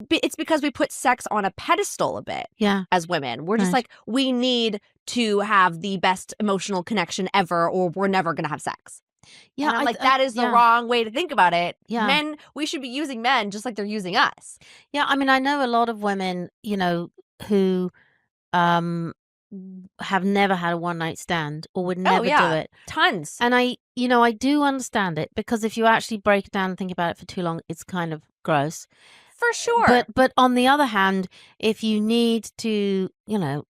it's because we put sex on a pedestal a bit. Yeah. As women, we're just like, we need to have the best emotional connection ever, or we're never gonna have sex. Yeah, and I'm like, that is the wrong way to think about it. Yeah. Men, we should be using men just like they're using us. Yeah, I mean, I know a lot of women, you know, who have never had a one-night stand or would never do it. Tons. And I do understand it, because if you actually break it down and think about it for too long, it's kind of gross. For sure. But on the other hand, if you need to,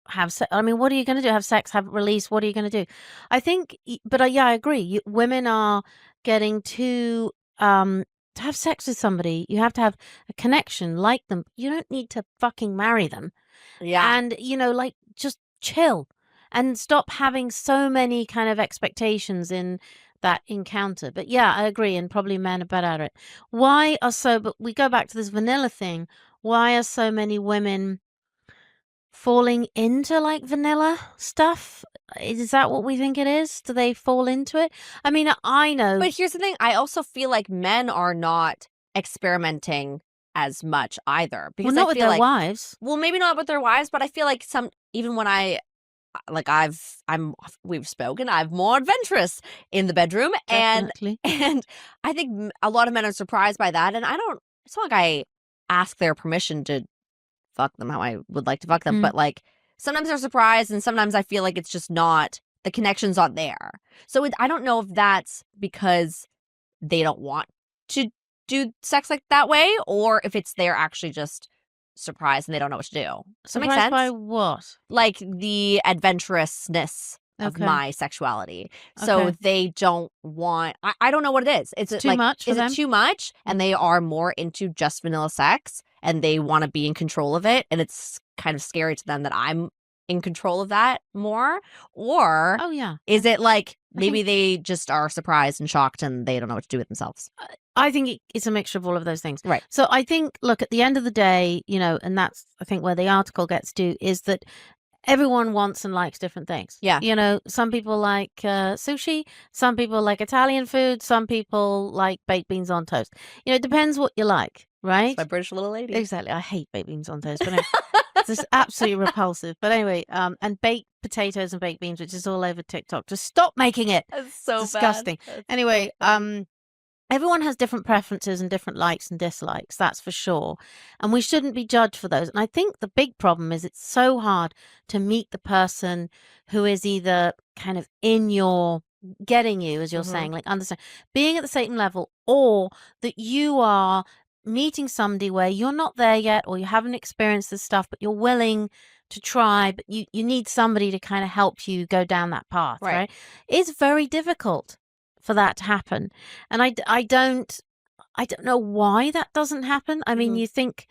have sex, I mean, what are you going to do? Have sex, have release? What are you going to do? I think, but yeah, I agree. Women are getting too, to have sex with somebody, you have to have a connection, like them. You don't need to fucking marry them. Yeah. And, like, just chill and stop having so many kind of expectations in that encounter. But yeah, I agree, and probably men are better at it. But we go back to this vanilla thing. Why are so many women falling into like vanilla stuff? Is that what we think it is? Do they fall into it? I mean, I know. But here's the thing. I also feel like men are not experimenting as much either. Because not with their wives. Well, maybe not with their wives, but I feel like even when we've spoken, I'm more adventurous in the bedroom. Definitely. And I think a lot of men are surprised by that. And it's not like I ask their permission to fuck them how I would like to fuck them. But like, sometimes they're surprised, and sometimes I feel like it's just not, the connection's not there. So I don't know if that's because they don't want to do sex like that way, or if it's they're actually just surprised and they don't know what to do. Does that make sense? Surprised by what? Like the adventurousness of my sexuality. So they don't want, I don't know what it is. It's too much for them? Is it too much? And they are more into just vanilla sex, and they want to be in control of it. And it's kind of scary to them that I'm in control of that more. Or is it like maybe they just are surprised and shocked and they don't know what to do with themselves? I think it's a mixture of all of those things. Right. So I think, look, at the end of the day, and that's, I think, where the article gets to, is that everyone wants and likes different things. Yeah. Some people like sushi, some people like Italian food, some people like baked beans on toast. It depends what you like, right? That's my British little lady. Exactly. I hate baked beans on toast, but anyway, it's just absolutely repulsive. But anyway, and baked potatoes and baked beans, which is all over TikTok. Just stop making it. That's so disgusting. Bad. Anyway, everyone has different preferences and different likes and dislikes, that's for sure. And we shouldn't be judged for those. And I think the big problem is it's so hard to meet the person who is either kind of getting you, as you're saying, like understand, being at the same level, or that you are meeting somebody where you're not there yet, or you haven't experienced this stuff, but you're willing to try, but you need somebody to kind of help you go down that path, right? It's very difficult for that to happen. And I don't know why that doesn't happen. I mean, you think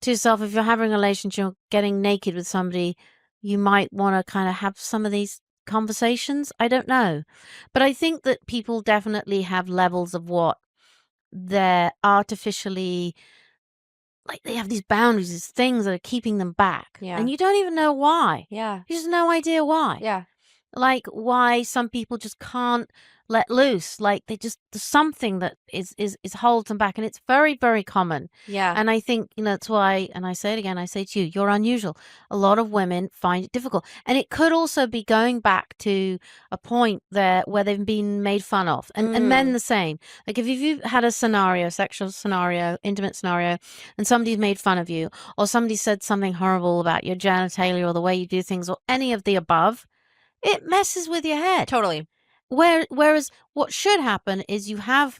to yourself, if you're having a relationship, getting naked with somebody, you might want to kind of have some of these conversations. I don't know. But I think that people definitely have levels of what they're artificially, like, they have these boundaries, these things that are keeping them back. Yeah. And you don't even know why. Yeah. You just have no idea why. Yeah. Like, why some people just can't let loose. Like, there's something that is holds them back. And it's very, very common. Yeah. And I think, that's why, and I say it again, I say to you, you're unusual. A lot of women find it difficult. And it could also be going back to a point there where they've been made fun of. And men the same. Like, if you've had a scenario, sexual scenario, intimate scenario, and somebody's made fun of you, or somebody said something horrible about your genitalia or the way you do things, or any of the above, it messes with your head. Totally. Whereas what should happen is you have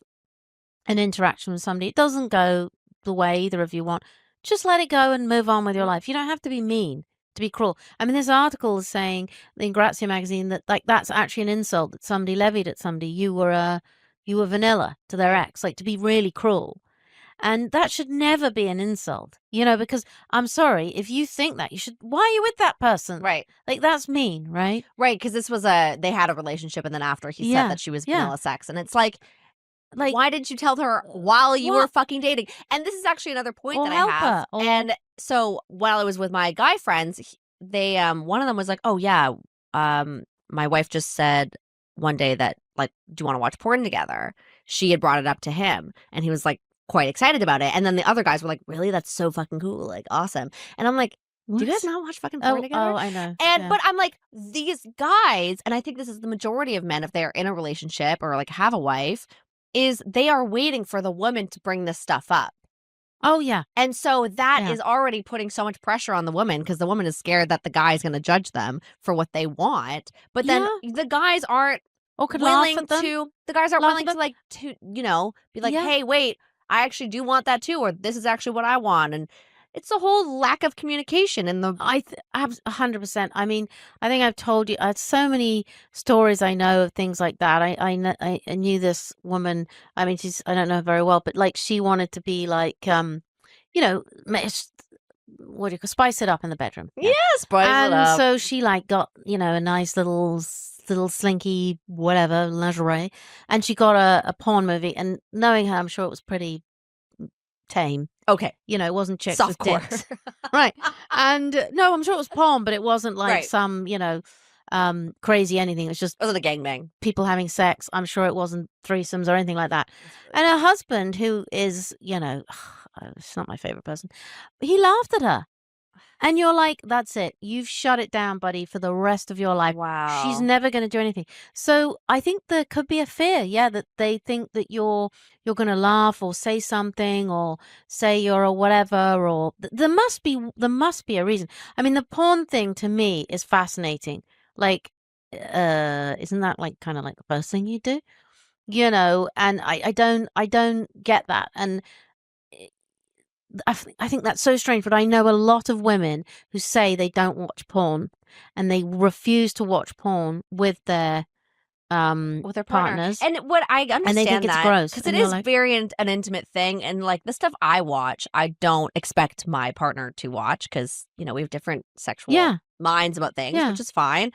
an interaction with somebody. It doesn't go the way either of you want. Just let it go and move on with your life. You don't have to be mean, to be cruel. I mean, this article is saying in Grazia magazine that, like, that's actually an insult that somebody levied at somebody. You were vanilla to their ex, like, to be really cruel. And that should never be an insult, because I'm sorry, if you think that, why are you with that person? Right. Like, that's mean, right? Right, because this was they had a relationship, and then after he said that she was vanilla sex. And it's like, why didn't you tell her while you were fucking dating? And this is actually another point that I have. And so while I was with my guy friends, they, one of them was like, oh yeah, my wife just said one day that, like, do you want to watch porn together? She had brought it up to him, and he was like, quite excited about it. And then the other guys were like, really? That's so fucking cool. Like, awesome. And I'm like, do you guys not watch fucking porn together? Oh, I know. But I'm like, these guys, and I think this is the majority of men if they're in a relationship or like have a wife, is they are waiting for the woman to bring this stuff up. Oh, yeah. And so that is already putting so much pressure on the woman because the woman is scared that the guy is going to judge them for what they want. But then the guys aren't willing to, like, to, you know, be like, hey, wait, I actually do want that too, or this is actually what I want. And it's a whole lack of communication in the. I have 100%. I mean, I think I've told you. I had so many stories I know of things like that. I knew this woman. I mean, I don't know her very well, but like she wanted to be like, you know, what do you call, spice it up in the bedroom. Yeah, spice it up. And so she like got, you know, a nice little slinky whatever lingerie, and she got a porn movie. And knowing her, I'm sure it was pretty tame. Okay. You know, it wasn't chicks with dicks. Right. And no, I'm sure it was porn, but it wasn't like some, you know, crazy anything. It was just... It wasn't a gangbang. People having sex. I'm sure it wasn't threesomes or anything like that. And her husband, who is, you know, it's not my favorite person, he laughed at her. And you're like, that's it. You've shut it down, buddy, for the rest of your life. Wow. She's never going to do anything. So I think there could be a fear, that they think that you're going to laugh or say something or say you're a whatever, or there must be a reason. I mean, the porn thing to me is fascinating. Like, isn't that like kind of like the first thing you do? You know, and I don't get that. And I think that's so strange, but I know a lot of women who say they don't watch porn and they refuse to watch porn with their partners. And what I understand, and they think it's gross because it is like, very an intimate thing. And like the stuff I watch, I don't expect my partner to watch because, you know, we have different sexual minds about things, which is fine.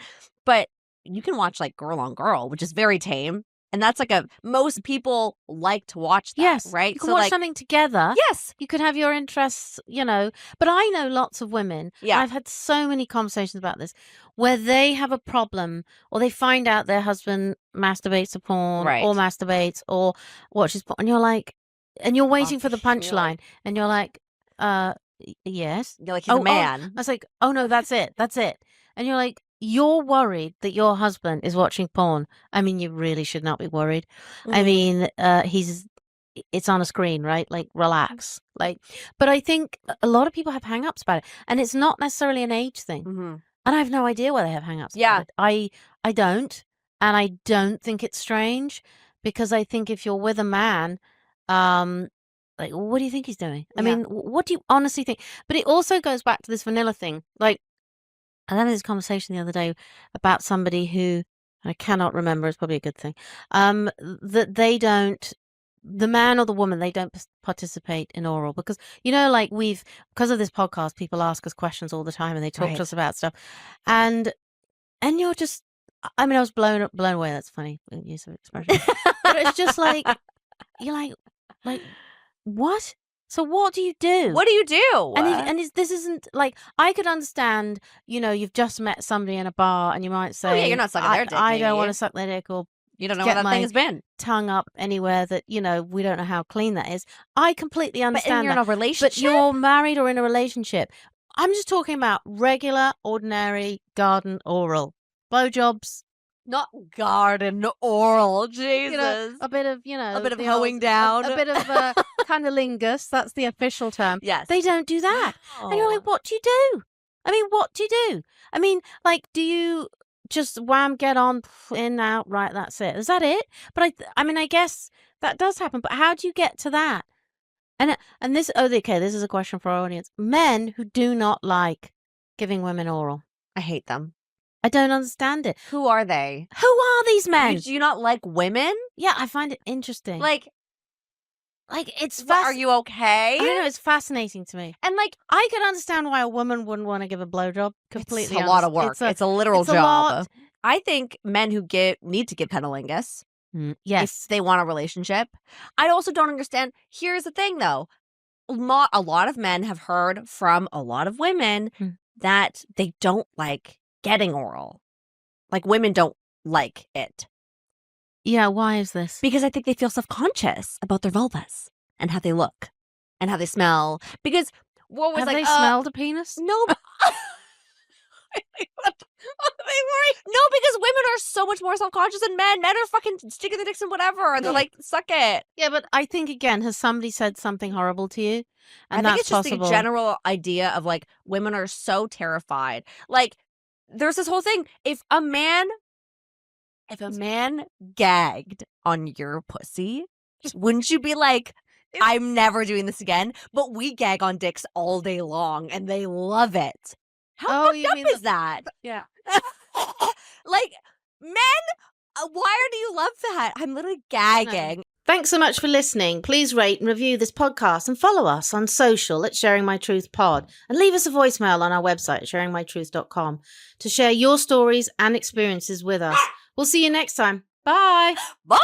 But you can watch like Girl on Girl, which is very tame. And that's like most people like to watch that, right? You can watch something together. Yes. You could have your interests, you know. But I know lots of women, I've had so many conversations about this, where they have a problem or they find out their husband masturbates to porn or masturbates or watches porn. And you're like, and you're waiting for the punchline. And you're like, yes. You're like, he's a man. I was like, oh no, that's it. That's it. And you're like, you're worried that your husband is watching porn. I mean, you really should not be worried. I mean, it's on a screen, right? Like, relax. Like, but I think a lot of people have hang-ups about it, and it's not necessarily an age thing. And I have no idea why they have hang-ups about it. I don't, and I don't think it's strange, because I think if you're with a man, like, what do you think he's doing? I mean, what do you honestly think? But it also goes back to this vanilla thing. Like, I had this conversation the other day about somebody who, I cannot remember, it's probably a good thing, that they don't, the man or the woman, they don't participate in oral because, you know, like because of this podcast, people ask us questions all the time and they talk to us about stuff. And you're just, I mean, I was blown away. That's funny use of expression. But it's just like, you're like, what? So what do you do? What do you do? And this isn't like, I could understand, you know, you've just met somebody in a bar and you might say, oh yeah, you're not sucking their dick. I don't want to suck their dick, or you don't know where that thing has been. Tongue up anywhere that, you know, we don't know how clean that is. I completely understand. But you're in a relationship. But you're married or in a relationship. I'm just talking about regular, ordinary garden oral blowjobs. Not garden oral, Jesus. You know, a bit of, you know, a bit of hoeing down. A bit of cunnilingus, that's the official term. Yes. They don't do that. Oh. And you're like, what do you do? I mean, what do you do? I mean, like, do you just wham, get on, in, out, right, that's it? Is that it? But I mean, I guess that does happen. But how do you get to that? And this, okay, this is a question for our audience. Men who do not like giving women oral. I hate them. I don't understand it. Who are they? Who are these men? Do you not like women? Yeah, I find it interesting. Like it's are you okay? I don't know, it's fascinating to me. And like, I could understand why a woman wouldn't want to give a blowjob. Completely, it's a lot of work. It's a literal job. I think men who need to give cunnilingus. Yes, if they want a relationship. I also don't understand. Here's the thing, though. A lot of men have heard from a lot of women that they don't like getting oral. Like, women don't like it. Yeah, why is this? Because I think they feel self-conscious about their vulvas. and how they look and how they smell. Because we're always Have like, they smelled a penis? no, but no, because women are so much more self-conscious than men. Men are fucking sticking their dicks in whatever, and they're like, suck it. Yeah, but I think, again, has somebody said something horrible to you? And I think that's it's just possible. the general idea of like women are so terrified. Like, there's this whole thing. If a man gagged on your pussy, wouldn't you be like, I'm never doing this again? But we gag on dicks all day long, and they love it. How fucked up is that? Yeah. Like, men, why do you love that? I'm literally gagging. Thanks so much for listening. Please rate and review this podcast and follow us on social at Sharing My Truth Pod, and leave us a voicemail on our website at sharingmytruth.com to share your stories and experiences with us. We'll see you next time. Bye. Bye.